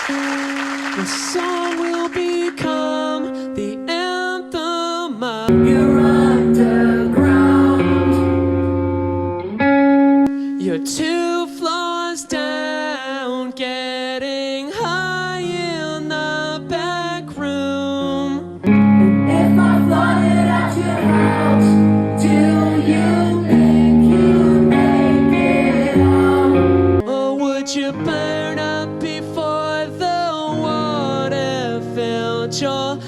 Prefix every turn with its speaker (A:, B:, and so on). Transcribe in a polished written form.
A: The song will become the anthem of
B: You're underground.
A: You're 2 floors down, getting high in the back room.
B: If I flooded at your house, do you think you'd make it out?
A: Or would you burn up before the water filled your